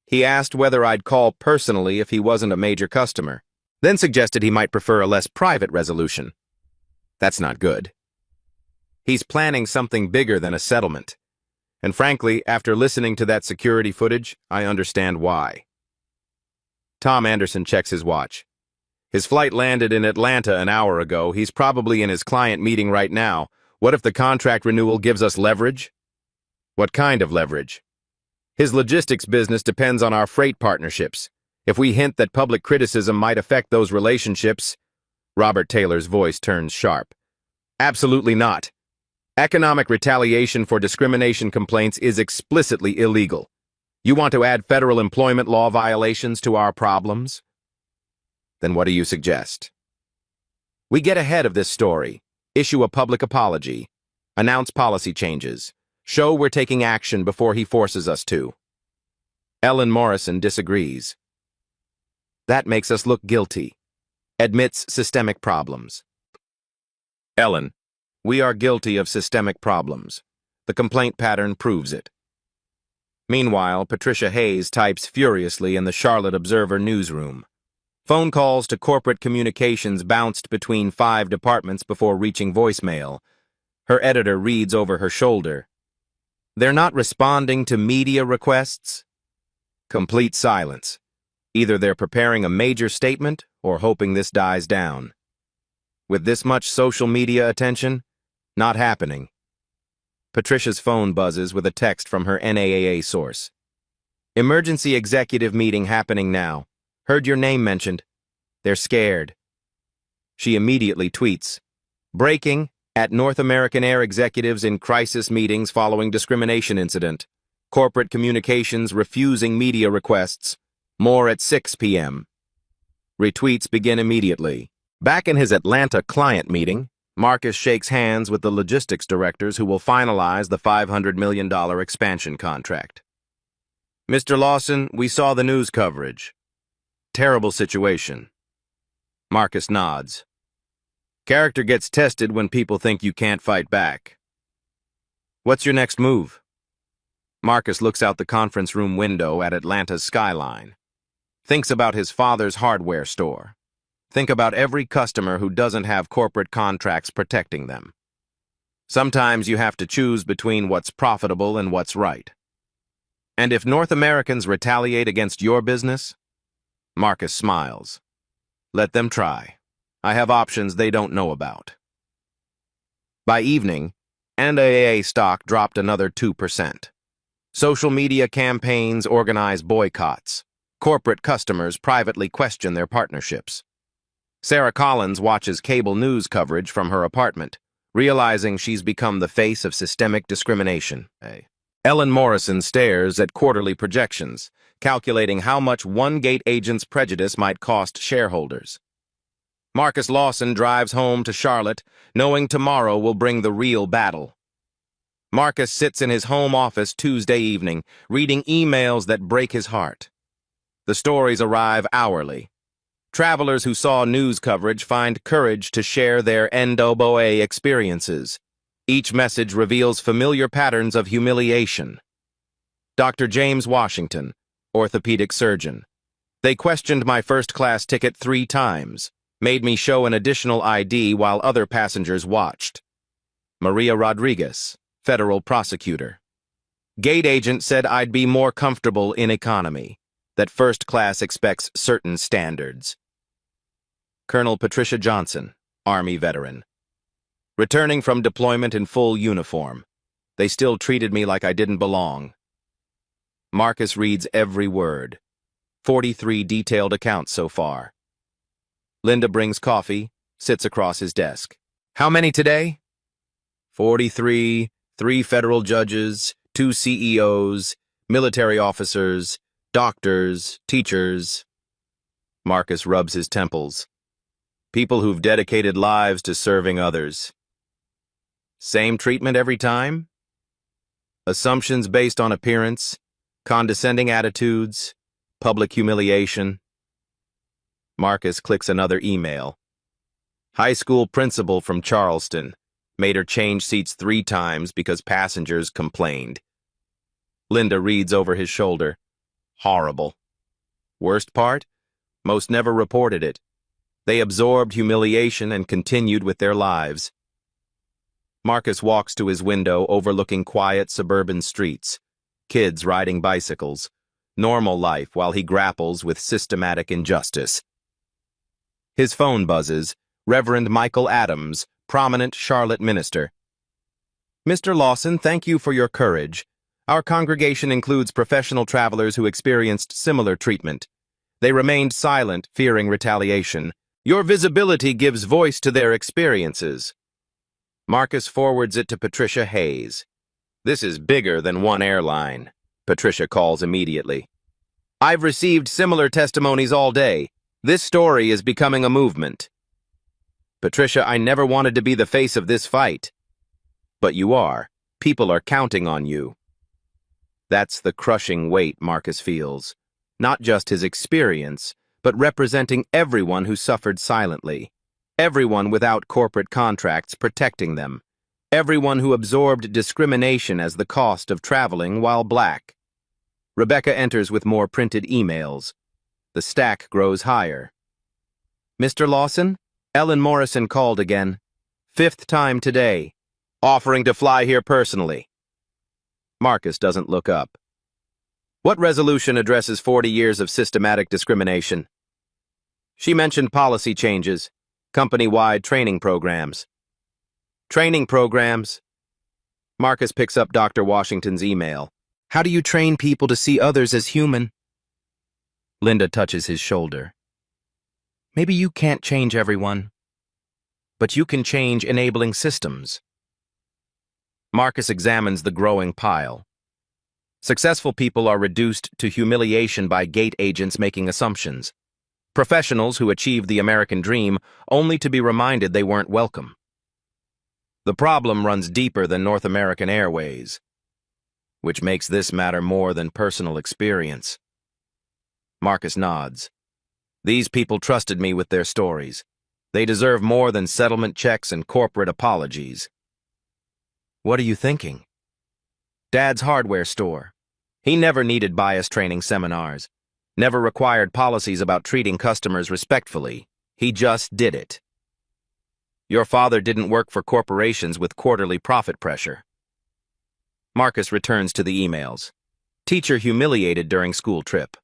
He asked whether I'd call personally if he wasn't a major customer, then suggested he might prefer a less private resolution. That's not good. He's planning something bigger than a settlement. And frankly, after listening to that security footage, I understand why. Tom Anderson checks his watch. His flight landed in Atlanta an hour ago. He's probably in his client meeting right now. What if the contract renewal gives us leverage? What kind of leverage? His logistics business depends on our freight partnerships. If we hint that public criticism might affect those relationships, Robert Taylor's voice turns sharp. Absolutely not. Economic retaliation for discrimination complaints is explicitly illegal. You want to add federal employment law violations to our problems? Then what do you suggest? We get ahead of this story, issue a public apology, announce policy changes, show we're taking action before he forces us to. Ellen Morrison disagrees. That makes us look guilty, admits systemic problems. Ellen, we are guilty of systemic problems. The complaint pattern proves it. Meanwhile, Patricia Hayes types furiously in the Charlotte Observer newsroom. Phone calls to corporate communications bounced between 5 departments before reaching voicemail. Her editor reads over her shoulder. They're not responding to media requests? Complete silence. Either they're preparing a major statement or hoping this dies down. With this much social media attention, not happening. Patricia's phone buzzes with a text from her NAAA source. Emergency executive meeting happening now. Heard your name mentioned. They're scared. She immediately tweets, breaking at North American Air executives in crisis meetings following discrimination incident. Corporate communications refusing media requests. More at 6 p.m. Retweets begin immediately. Back in his Atlanta client meeting, Marcus shakes hands with the logistics directors who will finalize the $500 million expansion contract. Mr. Lawson, we saw the news coverage. Terrible situation. Marcus nods. Character gets tested when people think you can't fight back. What's your next move? Marcus looks out the conference room window at Atlanta's skyline. Thinks about his father's hardware store. Think about every customer who doesn't have corporate contracts protecting them. Sometimes you have to choose between what's profitable and what's right. And if North Americans retaliate against your business? Marcus smiles. Let them try. I have options they don't know about. By evening, NAAA stock dropped another 2%. Social media campaigns organize boycotts. Corporate customers privately question their partnerships. Sarah Collins watches cable news coverage from her apartment, realizing she's become the face of systemic discrimination. Ellen Morrison stares at quarterly projections, calculating how much one gate agent's prejudice might cost shareholders. Marcus Lawson drives home to Charlotte, knowing tomorrow will bring the real battle. Marcus sits in his home office Tuesday evening, reading emails that break his heart. The stories arrive hourly. Travelers who saw news coverage find courage to share their NAAA experiences. Each message reveals familiar patterns of humiliation. Dr. James Washington, orthopedic surgeon. They questioned my first-class ticket 3 times, made me show an additional ID while other passengers watched. Maria Rodriguez, federal prosecutor. Gate agent said I'd be more comfortable in economy, that first class expects certain standards. Colonel Patricia Johnson, Army veteran. Returning from deployment in full uniform, they still treated me like I didn't belong. Marcus reads every word. 43 detailed accounts so far. Linda brings coffee, sits across his desk. How many today? 43, 3 federal judges, 2 CEOs, military officers, doctors, teachers. Marcus rubs his temples. People who've dedicated lives to serving others. Same treatment every time? Assumptions based on appearance, condescending attitudes, public humiliation. Marcus clicks another email. High school principal from Charleston made her change seats 3 times because passengers complained. Linda reads over his shoulder. Horrible. Worst part? Most never reported it. They absorbed humiliation and continued with their lives. Marcus walks to his window overlooking quiet suburban streets, kids riding bicycles, normal life while he grapples with systematic injustice. His phone buzzes. Reverend Michael Adams, prominent Charlotte minister. Mr. Lawson, thank you for your courage. Our congregation includes professional travelers who experienced similar treatment. They remained silent, fearing retaliation. Your visibility gives voice to their experiences. Marcus forwards it to Patricia Hayes. This is bigger than one airline, Patricia calls immediately. I've received similar testimonies all day. This story is becoming a movement. Patricia, I never wanted to be the face of this fight. But you are. People are counting on you. That's the crushing weight Marcus feels. Not just his experience, but representing everyone who suffered silently. Everyone without corporate contracts protecting them. Everyone who absorbed discrimination as the cost of traveling while black. Rebecca enters with more printed emails. The stack grows higher. Mr. Lawson? Ellen Morrison called again. 5th time today. Offering to fly here personally. Marcus doesn't look up. What resolution addresses 40 years of systematic discrimination? She mentioned policy changes, company-wide training programs. Training programs? Marcus picks up Dr. Washington's email. How do you train people to see others as human? Linda touches his shoulder. Maybe you can't change everyone, but you can change enabling systems. Marcus examines the growing pile. Successful people are reduced to humiliation by gate agents making assumptions. Professionals who achieved the American dream only to be reminded they weren't welcome. The problem runs deeper than North American Airways, which makes this matter more than personal experience. Marcus nods. These people trusted me with their stories. They deserve more than settlement checks and corporate apologies. What are you thinking? Dad's hardware store. He never needed bias training seminars, never required policies about treating customers respectfully. He just did it. Your father didn't work for corporations with quarterly profit pressure. Marcus returns to the emails. Teacher humiliated during school trip.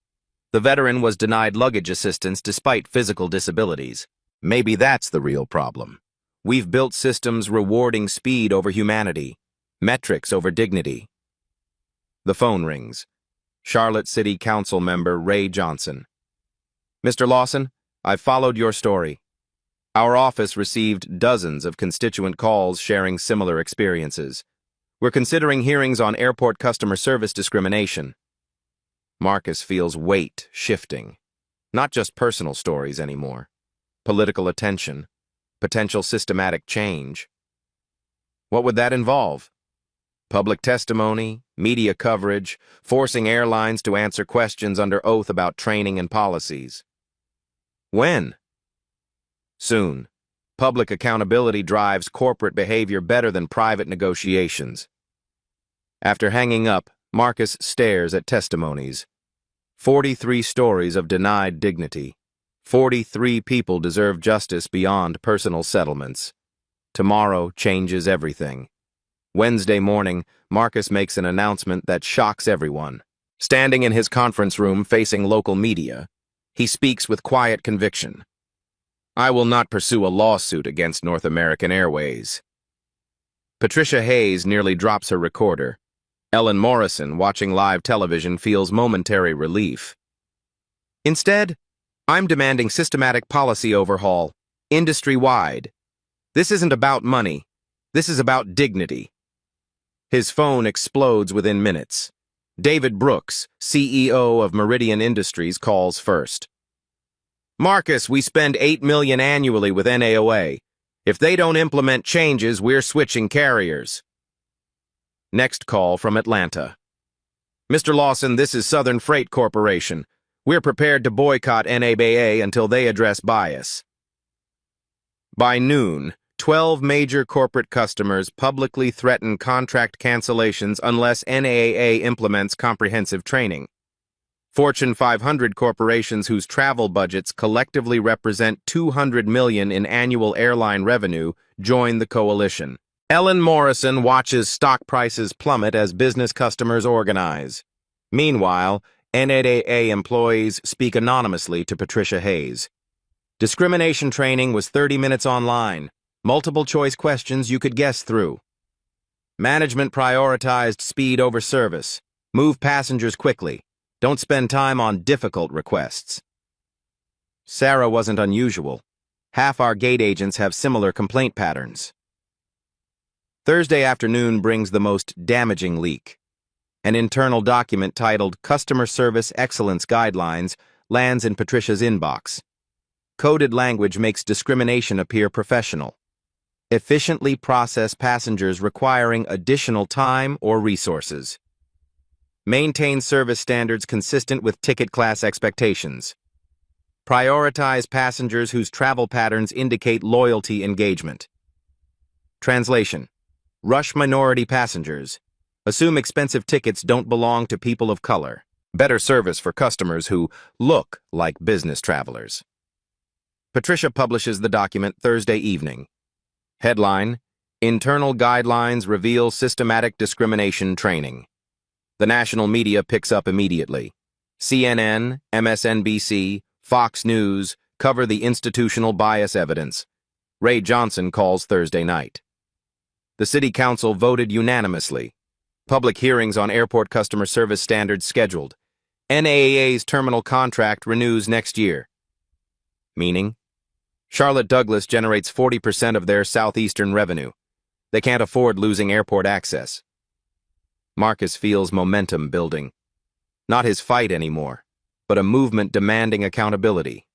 The veteran was denied luggage assistance despite physical disabilities. Maybe that's the real problem. We've built systems rewarding speed over humanity, metrics over dignity. The phone rings. Charlotte City Council member Ray Johnson. Mr. Lawson, I've followed your story. Our office received dozens of constituent calls sharing similar experiences. We're considering hearings on airport customer service discrimination. Marcus feels weight shifting. Not just personal stories anymore. Political attention. Potential systematic change. What would that involve? Public testimony, media coverage, forcing airlines to answer questions under oath about training and policies. When? Soon. Public accountability drives corporate behavior better than private negotiations. After hanging up, Marcus stares at testimonies. 43 stories of denied dignity. 43 people deserve justice beyond personal settlements. Tomorrow changes everything. Wednesday morning, Marcus makes an announcement that shocks everyone. Standing in his conference room facing local media, he speaks with quiet conviction. I will not pursue a lawsuit against North American Airways. Patricia Hayes nearly drops her recorder. Ellen Morrison, watching live television, feels momentary relief. Instead, I'm demanding systematic policy overhaul, industry-wide. This isn't about money. This is about dignity. His phone explodes within minutes. David Brooks, CEO of Meridian Industries, calls first. Marcus, we spend $8 million annually with NAOA. If they don't implement changes, we're switching carriers. Next call from Atlanta. Mr. Lawson, this is Southern Freight Corporation. We're prepared to boycott NAOA until they address bias. By noon, 12 major corporate customers publicly threaten contract cancellations unless NAOA implements comprehensive training. Fortune 500 corporations whose travel budgets collectively represent $200 million in annual airline revenue join the coalition. Ellen Morrison watches stock prices plummet as business customers organize. Meanwhile, NAOA employees speak anonymously to Patricia Hayes. Discrimination training was 30 minutes online. Multiple choice questions you could guess through. Management prioritized speed over service. Move passengers quickly. Don't spend time on difficult requests. Sarah wasn't unusual. Half our gate agents have similar complaint patterns. Thursday afternoon brings the most damaging leak. An internal document titled Customer Service Excellence Guidelines lands in Patricia's inbox. Coded language makes discrimination appear professional. Efficiently process passengers requiring additional time or resources. Maintain service standards consistent with ticket class expectations. Prioritize passengers whose travel patterns indicate loyalty engagement. Translation: rush minority passengers. Assume expensive tickets don't belong to people of color. Better service for customers who look like business travelers. Patricia publishes the document Thursday evening. Headline: Internal Guidelines Reveal Systematic Discrimination Training. The national media picks up immediately. CNN, MSNBC, Fox News cover the institutional bias evidence. Ray Johnson calls Thursday night. The City Council voted unanimously. Public hearings on airport customer service standards scheduled. NAAA's terminal contract renews next year. Meaning? Charlotte Douglas generates 40% of their southeastern revenue. They can't afford losing airport access. Marcus feels momentum building. Not his fight anymore, but a movement demanding accountability.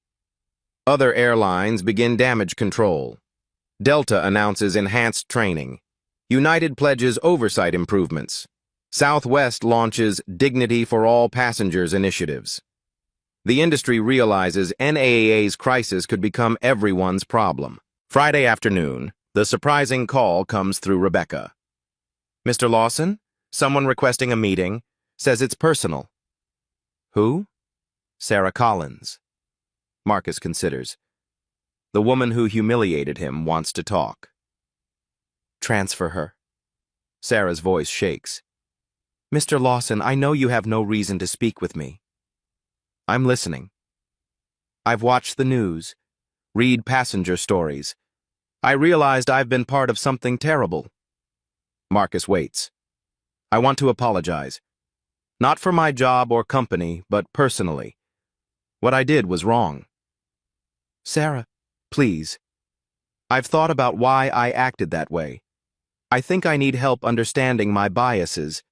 Other airlines begin damage control. Delta announces enhanced training. United pledges oversight improvements. Southwest launches Dignity for All Passengers initiatives. The industry realizes NAAA's crisis could become everyone's problem. Friday afternoon, the surprising call comes through Rebecca. Mr. Lawson, someone requesting a meeting, says it's personal. Who? Sarah Collins. Marcus considers. The woman who humiliated him wants to talk. Transfer her. Sarah's voice shakes. Mr. Lawson, I know you have no reason to speak with me. I'm listening. I've watched the news, read passenger stories. I realized I've been part of something terrible. Marcus waits. I want to apologize. Not for my job or company, but personally. What I did was wrong. Sarah, please. I've thought about why I acted that way. I think I need help understanding my biases.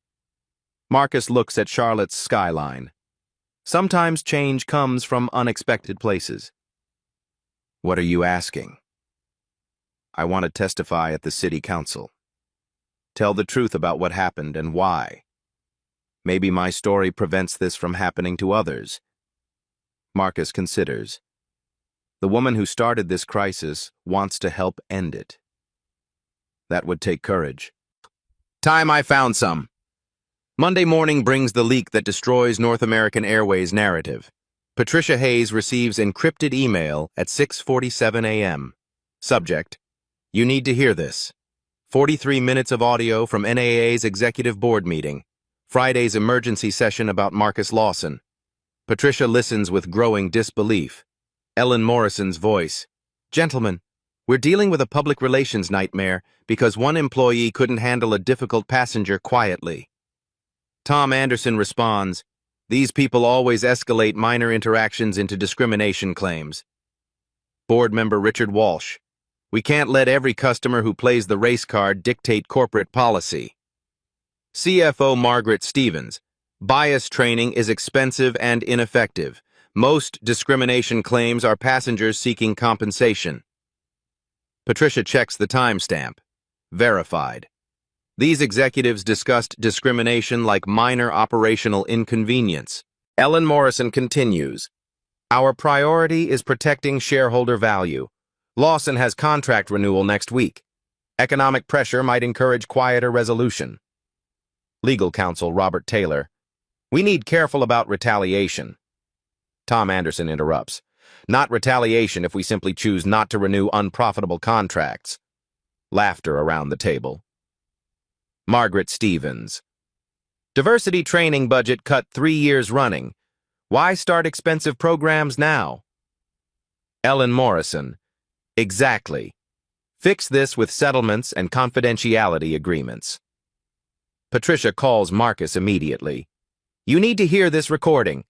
Marcus looks at Charlotte's skyline. Sometimes change comes from unexpected places. What are you asking? I want to testify at the city council. Tell the truth about what happened and why. Maybe my story prevents this from happening to others. Marcus considers. The woman who started this crisis wants to help end it. That would take courage. Time I found some. Monday morning brings the leak that destroys North American Airways' narrative. Patricia Hayes receives encrypted email at 6:47 a.m. Subject: You need to hear this. 43 minutes of audio from NAA's executive board meeting. Friday's emergency session about Marcus Lawson. Patricia listens with growing disbelief. Ellen Morrison's voice. Gentlemen, we're dealing with a public relations nightmare because one employee couldn't handle a difficult passenger quietly. Tom Anderson responds, These people always escalate minor interactions into discrimination claims. Board member Richard Walsh. We can't let every customer who plays the race card dictate corporate policy. CFO Margaret Stevens. Bias training is expensive and ineffective. Most discrimination claims are passengers seeking compensation. Patricia checks the timestamp. Verified. These executives discussed discrimination like minor operational inconvenience. Ellen Morrison continues. Our priority is protecting shareholder value. Lawson has contract renewal next week. Economic pressure might encourage quieter resolution. Legal counsel Robert Taylor. We need careful about retaliation. Tom Anderson interrupts. Not retaliation if we simply choose not to renew unprofitable contracts. Laughter around the table. Margaret Stevens. Diversity training budget cut 3 years running. Why start expensive programs now? Ellen Morrison. Exactly. Fix this with settlements and confidentiality agreements. Patricia calls Marcus immediately. You need to hear this recording.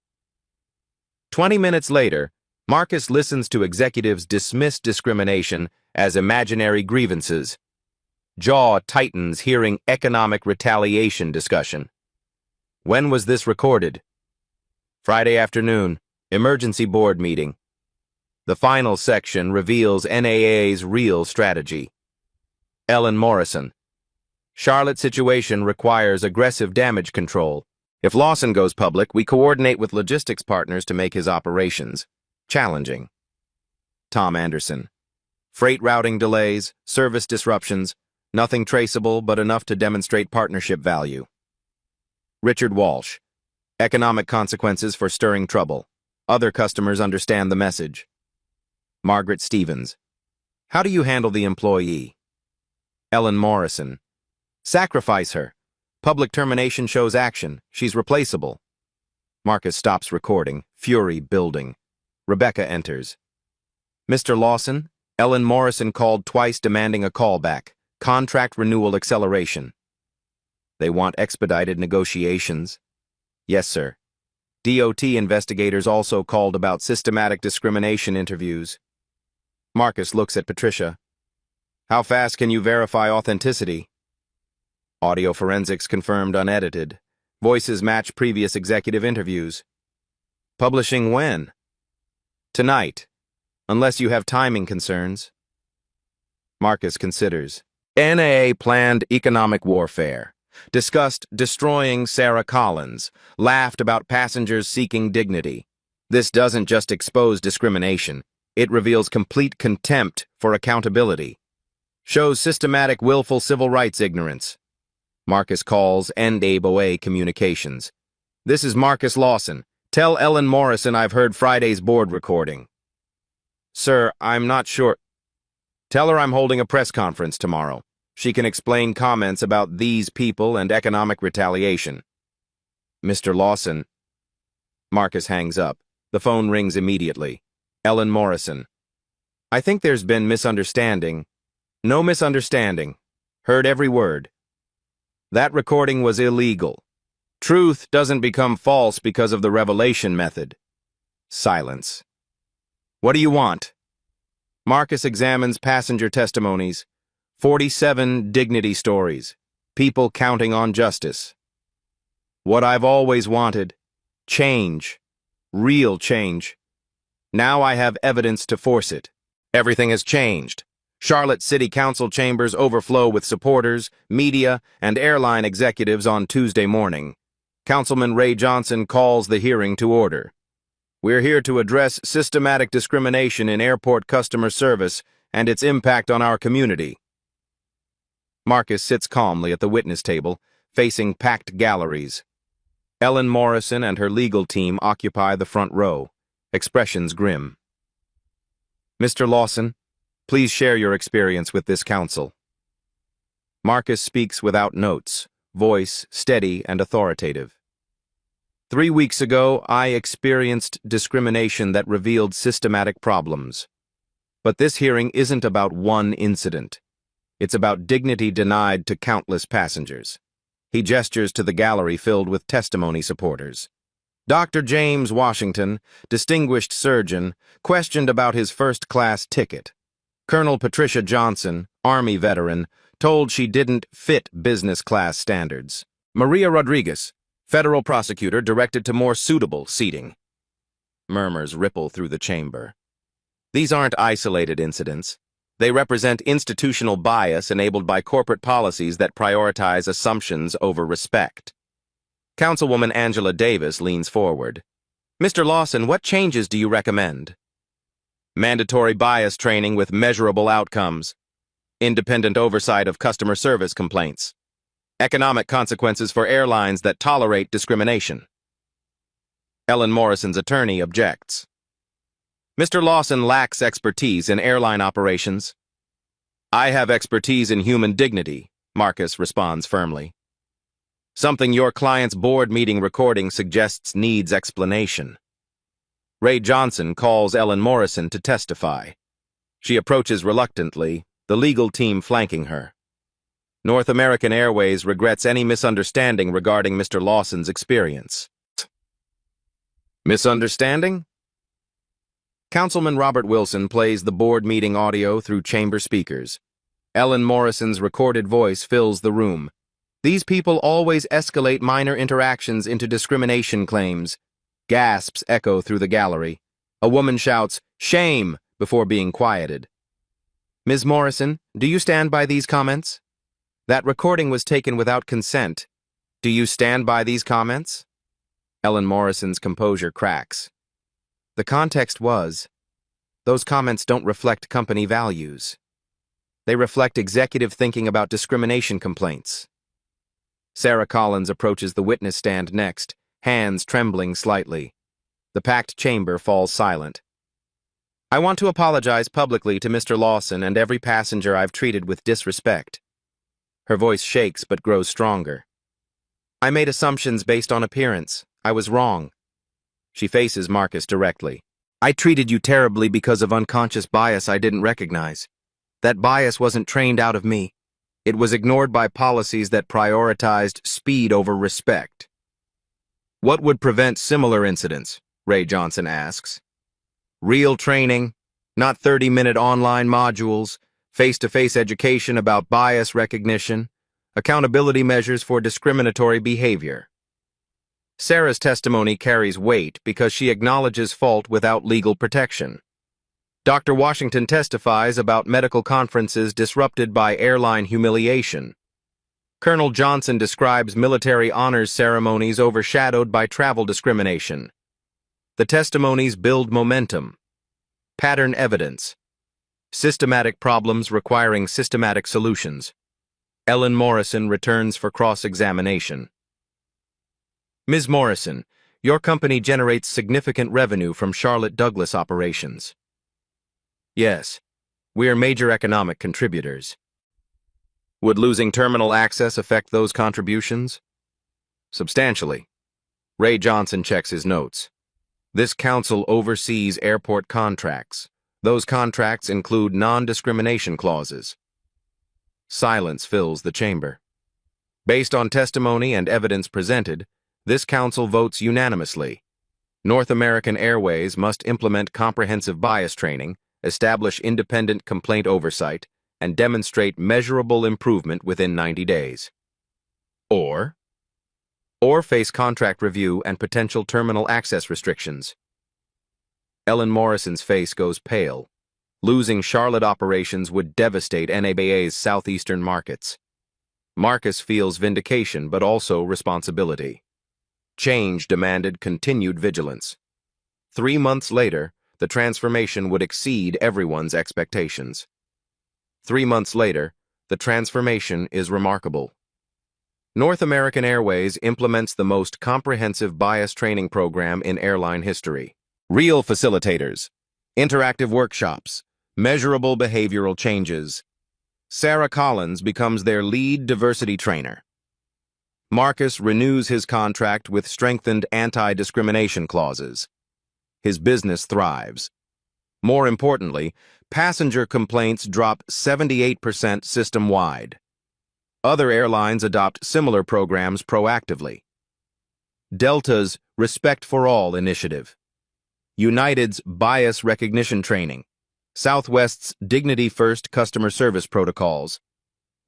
20 minutes later, Marcus listens to executives dismiss discrimination as imaginary grievances. Jaw tightens hearing economic retaliation discussion. When was this recorded? Friday afternoon, emergency board meeting. The final section reveals NAA's real strategy. Ellen Morrison. Charlotte's situation requires aggressive damage control. If Lawson goes public, we coordinate with logistics partners to make his operations challenging. Tom Anderson. Freight routing delays, service disruptions, nothing traceable but enough to demonstrate partnership value. Richard Walsh. Economic consequences for stirring trouble. Other customers understand the message. Margaret Stevens. How do you handle the employee? Ellen Morrison. Sacrifice her. Public termination shows action. She's replaceable. Marcus stops recording, fury building. Rebecca enters. Mr. Lawson, Ellen Morrison called twice demanding a callback. Contract renewal acceleration. They want expedited negotiations. Yes, sir. DOT investigators also called about systematic discrimination interviews. Marcus looks at Patricia. How fast can you verify authenticity? Audio forensics confirmed unedited. Voices match previous executive interviews. Publishing when? Tonight, unless you have timing concerns. Marcus considers. NAA planned economic warfare, discussed destroying Sarah Collins, laughed about passengers seeking dignity. This doesn't just expose discrimination, it reveals complete contempt for accountability. Shows systematic willful civil rights ignorance. Marcus calls NAA Communications. This is Marcus Lawson. Tell Ellen Morrison I've heard Friday's board recording. Sir, I'm not sure. Tell her I'm holding a press conference tomorrow. She can explain comments about these people and economic retaliation. Mr. Lawson. Marcus hangs up. The phone rings immediately. Ellen Morrison. I think there's been misunderstanding. No misunderstanding. Heard every word. That recording was illegal. Truth doesn't become false because of the revelation method. Silence. What do you want? Marcus examines passenger testimonies. 47 dignity stories. People counting on justice. What I've always wanted. Change. Real change. Now I have evidence to force it. Everything has changed. Charlotte City Council chambers overflow with supporters, media, and airline executives on Tuesday morning. Councilman Ray Johnson calls the hearing to order. We're here to address systematic discrimination in airport customer service and its impact on our community. Marcus sits calmly at the witness table, facing packed galleries. Ellen Morrison and her legal team occupy the front row, expressions grim. Mr. Lawson, please share your experience with this council. Marcus speaks without notes, voice steady and authoritative. 3 weeks ago, I experienced discrimination that revealed systematic problems. But this hearing isn't about one incident. It's about dignity denied to countless passengers. He gestures to the gallery filled with testimony supporters. Dr. James Washington, distinguished surgeon, questioned about his first-class ticket. Colonel Patricia Johnson, Army veteran, told she didn't fit business-class standards. Maria Rodriguez, federal prosecutor, directed to more suitable seating. Murmurs ripple through the chamber. These aren't isolated incidents. They represent institutional bias enabled by corporate policies that prioritize assumptions over respect. Councilwoman Angela Davis leans forward. Mr. Lawson, what changes do you recommend? Mandatory bias training with measurable outcomes. Independent oversight of customer service complaints. Economic consequences for airlines that tolerate discrimination. Ellen Morrison's attorney objects. Mr. Lawson lacks expertise in airline operations. I have expertise in human dignity, Marcus responds firmly. Something your client's board meeting recording suggests needs explanation. Ray Johnson calls Ellen Morrison to testify. She approaches reluctantly, the legal team flanking her. North American Airways regrets any misunderstanding regarding Mr. Lawson's experience. Misunderstanding? Councilman Robert Wilson plays the board meeting audio through chamber speakers. Ellen Morrison's recorded voice fills the room. These people always escalate minor interactions into discrimination claims. Gasps echo through the gallery. A woman shouts, "Shame!" before being quieted. Ms. Morrison, do you stand by these comments? That recording was taken without consent. Do you stand by these comments? Ellen Morrison's composure cracks. The context was, those comments don't reflect company values. They reflect executive thinking about discrimination complaints. Sarah Collins approaches the witness stand next, hands trembling slightly. The packed chamber falls silent. I want to apologize publicly to Mr. Lawson and every passenger I've treated with disrespect. Her voice shakes but grows stronger. I made assumptions based on appearance. I was wrong. She faces Marcus directly. I treated you terribly because of unconscious bias I didn't recognize. That bias wasn't trained out of me. It was ignored by policies that prioritized speed over respect. What would prevent similar incidents? Ray Johnson asks. Real training, not 30-minute online modules, face-to-face education about bias recognition, accountability measures for discriminatory behavior. Sarah's testimony carries weight because she acknowledges fault without legal protection. Dr. Washington testifies about medical conferences disrupted by airline humiliation. Colonel Johnson describes military honors ceremonies overshadowed by travel discrimination. The testimonies build momentum, pattern evidence, systematic problems requiring systematic solutions. Ellen Morrison returns for cross-examination. Ms. Morrison, your company generates significant revenue from Charlotte Douglas operations. Yes, we are major economic contributors. Would losing terminal access affect those contributions? Substantially. Ray Johnson checks his notes. This council oversees airport contracts. Those contracts include non-discrimination clauses. Silence fills the chamber. Based on testimony and evidence presented, this council votes unanimously. North American Airways must implement comprehensive bias training, establish independent complaint oversight, and demonstrate measurable improvement within 90 days. Or face contract review and potential terminal access restrictions. Ellen Morrison's face goes pale. Losing Charlotte operations would devastate NABA's southeastern markets. Marcus feels vindication but also responsibility. Change demanded continued vigilance. 3 months later, the transformation would exceed everyone's expectations. 3 months later, the transformation is remarkable. North American Airways implements the most comprehensive bias training program in airline history. Real facilitators, interactive workshops, measurable behavioral changes. Sarah Collins becomes their lead diversity trainer. Marcus renews his contract with strengthened anti-discrimination clauses. His business thrives. More importantly, passenger complaints drop 78% system-wide. Other airlines adopt similar programs proactively. Delta's Respect for All initiative. United's bias recognition training. Southwest's Dignity First customer service protocols.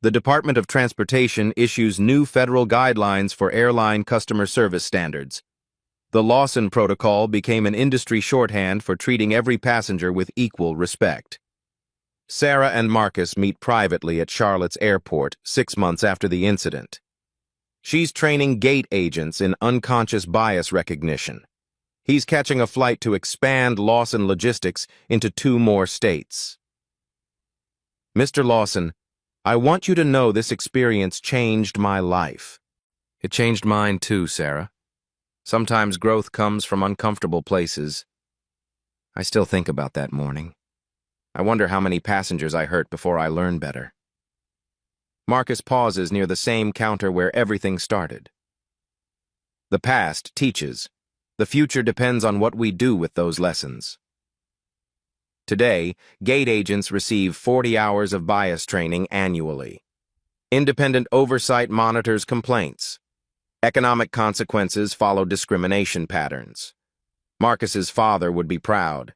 The Department of Transportation issues new federal guidelines for airline customer service standards. The Lawson Protocol became an industry shorthand for treating every passenger with equal respect. Sarah and Marcus meet privately at Charlotte's airport 6 months after the incident. She's training gate agents in unconscious bias recognition. He's catching a flight to expand Lawson Logistics into 2 more states. Mr. Lawson, I want you to know this experience changed my life. It changed mine too, Sarah. Sometimes growth comes from uncomfortable places. I still think about that morning. I wonder how many passengers I hurt before I learn better. Marcus pauses near the same counter where everything started. The past teaches. The future depends on what we do with those lessons. Today, gate agents receive 40 hours of bias training annually. Independent oversight monitors complaints. Economic consequences follow discrimination patterns. Marcus's father would be proud.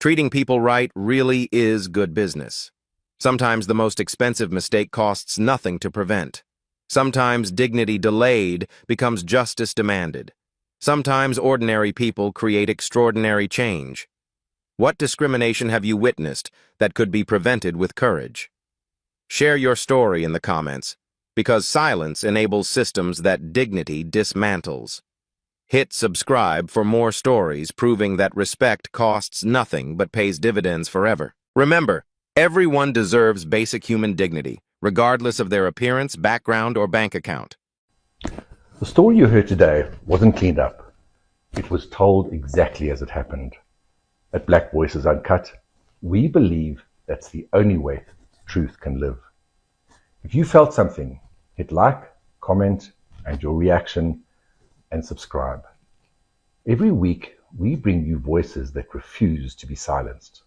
Treating people right really is good business. Sometimes the most expensive mistake costs nothing to prevent. Sometimes dignity delayed becomes justice demanded. Sometimes ordinary people create extraordinary change. What discrimination have you witnessed that could be prevented with courage? Share your story in the comments, because silence enables systems that dignity dismantles. Hit subscribe for more stories proving that respect costs nothing but pays dividends forever. Remember, everyone deserves basic human dignity, regardless of their appearance, background, or bank account. The story you heard today wasn't cleaned up. It was told exactly as it happened. At Black Voices Uncut, we believe that's the only way truth can live. If you felt something, hit like, comment, and your reaction, and subscribe. Every week, we bring you voices that refuse to be silenced.